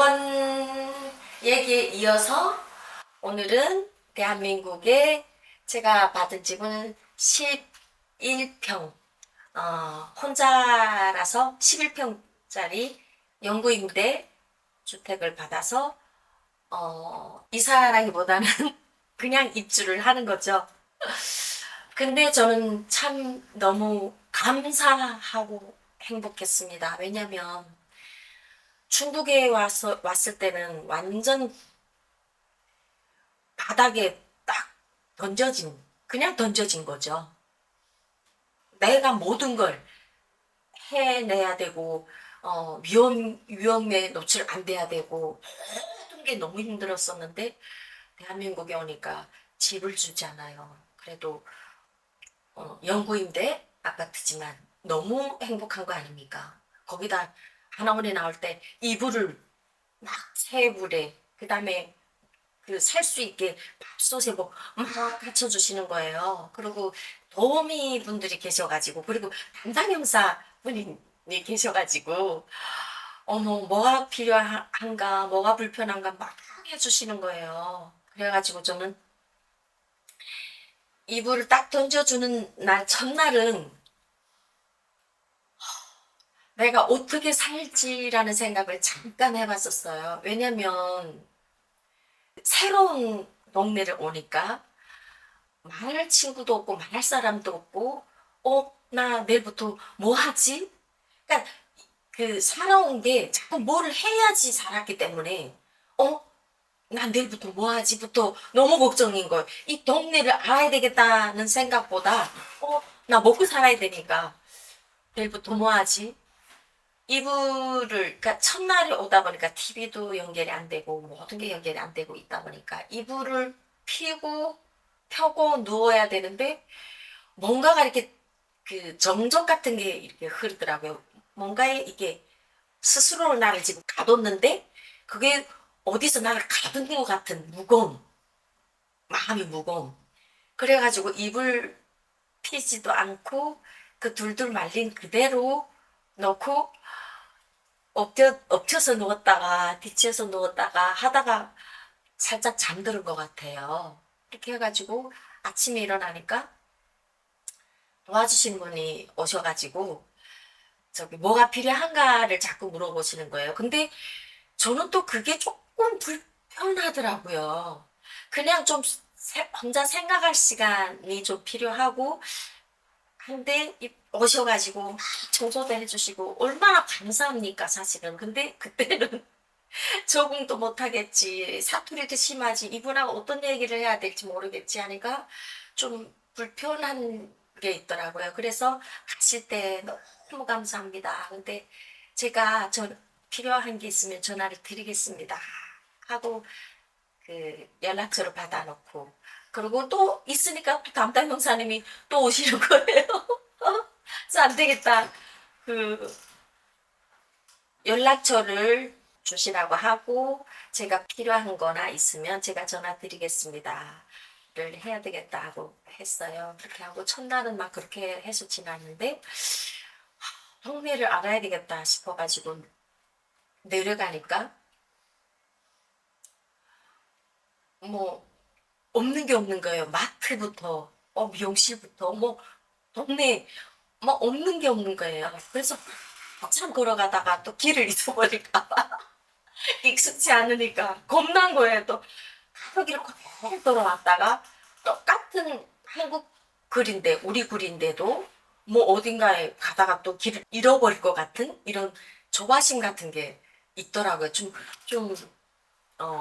지난번 얘기에 이어서 오늘은 대한민국에 제가 받은 집은 11평, 혼자라서 11평짜리 영구임대 주택을 받아서 이사라기보다는 그냥 입주를 하는 거죠. 근데 저는 참 너무 감사하고 행복했습니다. 왜냐면 중국에 왔을 때는 완전 바닥에 딱 그냥 던져진 거죠. 내가 모든 걸 해내야 되고, 위험에 노출 안 돼야 되고, 모든 게 너무 힘들었었는데, 대한민국에 오니까 집을 주잖아요. 그래도, 영구임대 아파트지만 너무 행복한 거 아닙니까? 거기다 하나원에 나올 때 이불을 막 새 불에, 그 다음에 그 살 수 있게 밥솥에 뭐 막 갖춰주시는 거예요. 그리고 도우미 분들이 계셔가지고, 그리고 담당 형사 분이 계셔가지고, 어머, 뭐가 필요한가, 뭐가 불편한가 막 해주시는 거예요. 그래가지고 저는 이불을 딱 던져주는 날, 첫날은 내가 어떻게 살지라는 생각을 잠깐 해봤었어요. 왜냐면 새로운 동네를 오니까 말할 친구도 없고 말할 사람도 없고 나 내일부터 뭐 하지? 그러니까 그 살아온 게 자꾸 뭘 해야지 살았기 때문에 난 내일부터 뭐 하지부터 너무 걱정인 거예요. 이 동네를 알아야 되겠다는 생각보다 나 먹고 살아야 되니까 내일부터 뭐 하지? 그러니까 첫날에 오다 보니까 TV도 연결이 안 되고 모든 게 연결이 안 되고 있다 보니까 이불을 피고 펴고 누워야 되는데 뭔가가 이렇게 그 정적 같은 게 이렇게 흐르더라고요. 뭔가에 이게 스스로 나를 지금 가뒀는데 그게 어디서 나를 가둔 것 같은 무거움, 마음이 무거움. 그래가지고 이불 피지도 않고 그 둘둘 말린 그대로 넣고 엎쳐서 누웠다가 뒤치어서 누웠다가 하다가 살짝 잠드는 것 같아요. 이렇게 해가지고 아침에 일어나니까 도와주신 분이 오셔가지고 저기 뭐가 필요한가를 자꾸 물어보시는 거예요. 근데 저는 또 그게 조금 불편하더라고요. 그냥 좀 혼자 생각할 시간이 좀 필요하고 근데 오셔가지고 막 청소도 해주시고 얼마나 감사합니까 사실은. 근데 그때는 적응도 못하겠지, 사투리도 심하지, 이분하고 어떤 얘기를 해야 될지 모르겠지 하니까 좀 불편한 게 있더라고요. 그래서 가실 때 너무 감사합니다. 근데 제가 필요한 게 있으면 전화를 드리겠습니다 하고 그 연락처를 받아놓고 그리고 또 있으니까 또 담당 형사님이 또 오시는 거예요. 그래서 안 되겠다. 그 연락처를 주시라고 하고 제가 필요한 거나 있으면 제가 전화 드리겠습니다. 를 해야 되겠다 하고 했어요. 그렇게 하고 첫날은 막 그렇게 해서 지났는데 동네를 알아야 되겠다 싶어가지고 내려가니까 뭐 없는 게 없는 거예요. 마트부터 미용실부터 뭐 동네 뭐 없는 게 없는 거예요. 그래서 참 걸어가다가 또 길을 잊어버릴까 봐 익숙치 않으니까 겁난 거예요. 또 거기를 그대로 돌아왔다가 똑같은 한국 글인데 우리 글인데도 뭐 어딘가에 가다가 또 길을 잃어버릴 것 같은 이런 조바심 같은 게 있더라고요.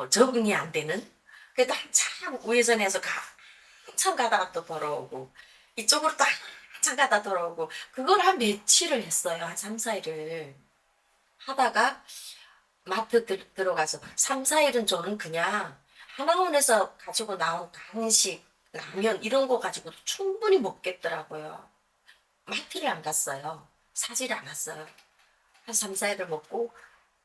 적응이 안 되는. 그래도 한참 우회전해서 한참 가다가 또 돌아오고 이쪽으로 또 한참 가다 돌아오고 그걸 한 며칠을 했어요. 한 3, 4일을 하다가 마트 들어가서 3, 4일은 저는 그냥 하나원에서 가지고 나온 간식, 라면 이런 거 가지고도 충분히 먹겠더라고요. 마트를 안 갔어요. 사지를 않았어요. 한 3, 4일을 먹고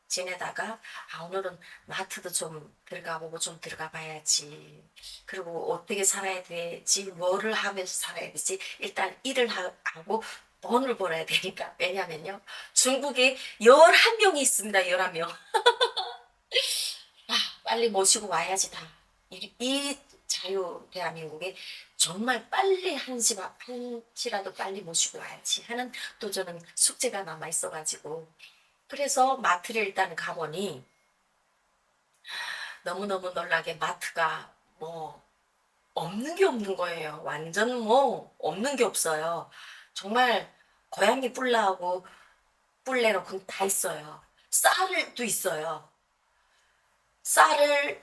지내다가 오늘은 마트도 좀 들어가 보고 좀 들어가 봐야지. 그리고 어떻게 살아야 되지, 뭐를 하면서 살아야 되지. 일단 일을 하고 돈을 벌어야 되니까. 왜냐면요. 중국에 11명이 있습니다. 11명. 빨리 모시고 와야지 다. 이 자유 대한민국에 정말 빨리 한시라도 빨리 모시고 와야지 하는 또 저는 숙제가 남아 있어가지고 그래서 마트를 일단 가보니 너무너무 놀라게 마트가 뭐 없는 게 없는 거예요. 완전 뭐 없는 게 없어요. 정말 고양이 뿔라하고 뿔레로 다 있어요. 쌀도 있어요. 쌀을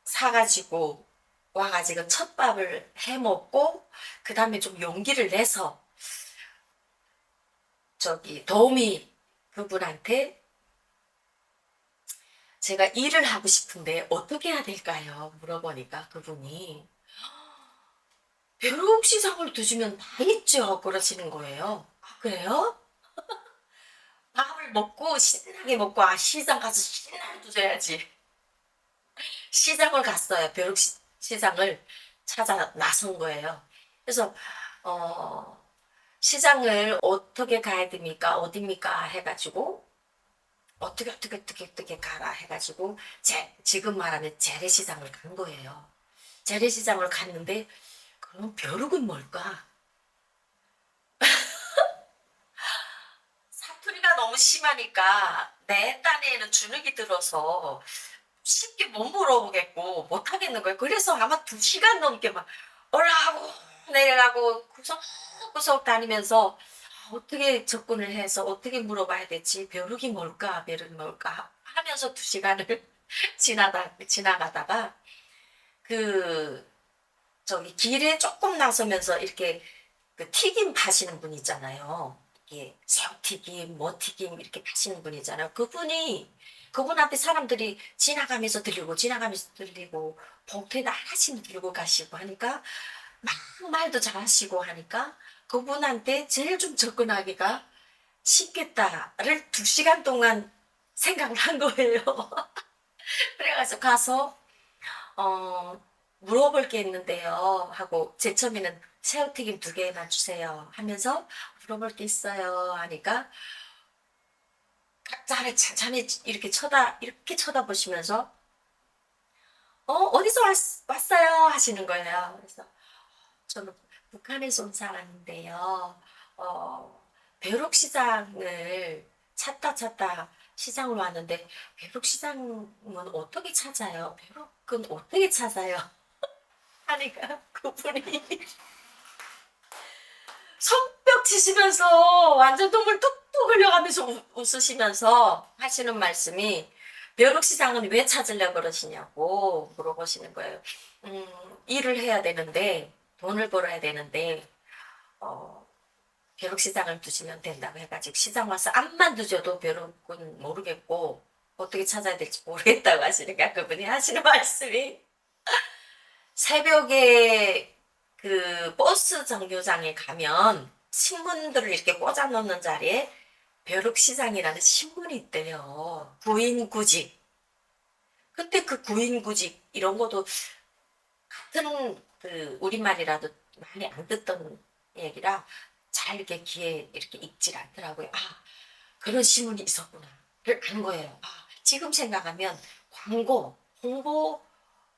사가지고 와가지고 첫밥을 해 먹고 그 다음에 좀 용기를 내서 저기 도우미 그분한테 제가 일을 하고 싶은데 어떻게 해야 될까요? 물어보니까 그분이 벼룩시장을 두시면 다 있죠. 그러시는 거예요. 아, 그래요? 밥을 먹고 신나게 먹고 아 시장 가서 신나게 두셔야지. 시장을 갔어요. 벼룩시장을 찾아 나선 거예요. 그래서 어 시장을 어떻게 가야 됩니까? 어딥니까? 해가지고 어떻게 가라 해가지고 지금 말하는 재래시장을 간 거예요. 재래시장을 갔는데 그럼 벼룩은 뭘까? 사투리가 너무 심하니까 내 딴에는 주눅이 들어서 쉽게 못 물어보겠고 못 하겠는 거예요. 그래서 아마 2시간 넘게 막 올라가고 내려가고 구석구석 다니면서 어떻게 접근을 해서 어떻게 물어봐야 될지 벼룩이 뭘까 하면서 2시간을 지나가다가 그 저기 길에 조금 나서면서 이렇게 그 튀김 파시는 분 있잖아요. 이게 새우튀김, 뭐 튀김 이렇게 파시는 분 있잖아요. 그분한테 사람들이 지나가면서 들리고 봉투에다 하나씩 들고 가시고 하니까 막 말도 잘하시고 하니까 그분한테 제일 좀 접근하기가 쉽겠다를 2시간 동안 생각을 한 거예요. 그래가지고 가서 어, 물어볼 게 있는데요. 하고, 제 처음에는 새우튀김 2개만 주세요. 하면서 물어볼 게 있어요. 하니까, 각자를 찬찬히 이렇게 쳐다보시면서, 어디서 왔어요? 하시는 거예요. 그래서, 저는 북한에서 온 사람인데요. 벼룩시장을 찾다 시장을 왔는데, 벼룩시장은 어떻게 찾아요? 벼룩은 어떻게 찾아요? 하니까 그분이 손뼉 치시면서 완전 눈물 뚝뚝 흘려가면서 웃으시면서 하시는 말씀이 벼룩시장은 왜 찾으려고 그러시냐고 물어보시는 거예요. 일을 해야 되는데 돈을 벌어야 되는데 어, 벼룩시장을 두시면 된다고 해가지고 시장 와서 앞만 두셔도 벼룩은 모르겠고 어떻게 찾아야 될지 모르겠다고 하시니까 그분이 하시는 말씀이 새벽에 그 버스 정류장에 가면 신문들을 이렇게 꽂아 놓는 자리에 벼룩시장이라는 신문이 있대요. 구인구직. 근데 그 구인구직 이런 것도 같은 그 우리말이라도 많이 안 듣던 얘기라 잘 이렇게 귀에 이렇게 익질 않더라고요. 아, 그런 신문이 있었구나. 간 거예요. 아, 지금 생각하면 광고, 홍보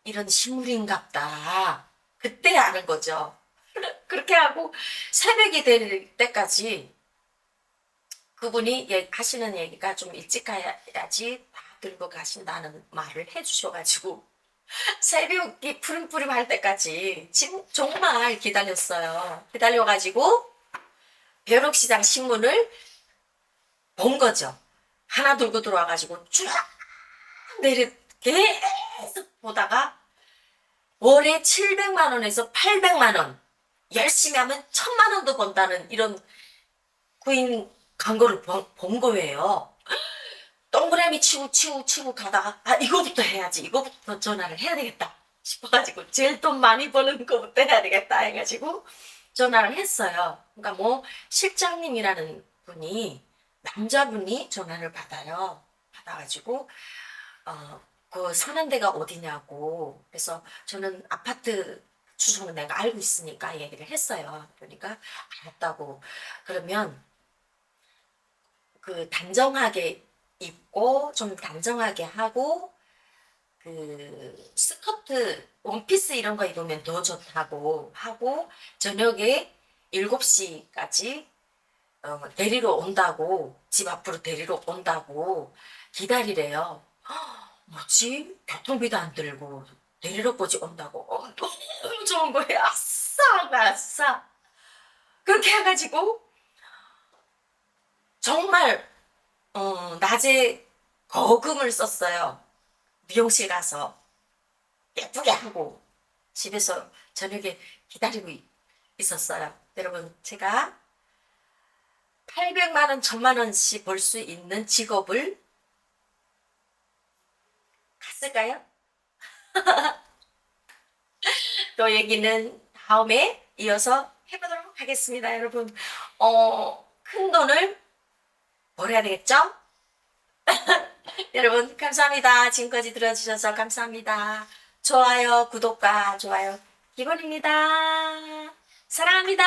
이런 식물인갑다. 그때 아는 거죠. 그렇게 하고 새벽이 될 때까지 그분이 하시는 얘기가 좀 일찍 가야지 다 들고 가신다는 말을 해주셔가지고 새벽이 푸름푸름 할 때까지 정말 기다렸어요. 기다려가지고 벼룩시장 신문을 본 거죠. 하나 들고 들어와가지고 쭉 내리 계속 보다가 월에 700만 원에서 800만 원 열심히 하면 1000만 원도 번다는 이런 구인 광고를 본 거예요. 동그라미 치고 가다가 아 이거부터 해야지 이거부터 전화를 해야 되겠다 싶어가지고 제일 돈 많이 버는 거부터 해야 되겠다 해가지고 전화를 했어요. 그러니까 뭐 실장님이라는 분이 남자분이 전화를 받아가지고 그 사는 데가 어디냐고. 그래서 저는 아파트 주소는 내가 알고 있으니까 얘기를 했어요. 그러니까 알았다고. 그러면 그 단정하게 입고 좀 단정하게 하고 그 스커트, 원피스 이런 거 입으면 더 좋다고 하고 저녁에 7시까지 데리러 온다고 집 앞으로 데리러 온다고 기다리래요. 뭐지? 교통비도 안 들고 데리러까지 온다고 너무 좋은 거예요. 아싸 아싸. 그렇게 해가지고 정말 낮에 거금을 썼어요. 미용실 가서 예쁘게 하고 집에서 저녁에 기다리고 있었어요. 여러분, 제가 800만 원, 1000만 원씩 벌 수 있는 직업을 갔을까요? 또 얘기는 다음에 이어서 해보도록 하겠습니다, 여러분. 큰 돈을 벌어야 되겠죠? 여러분, 감사합니다. 지금까지 들어주셔서 감사합니다. 좋아요, 구독과 좋아요 기본입니다. 사랑합니다.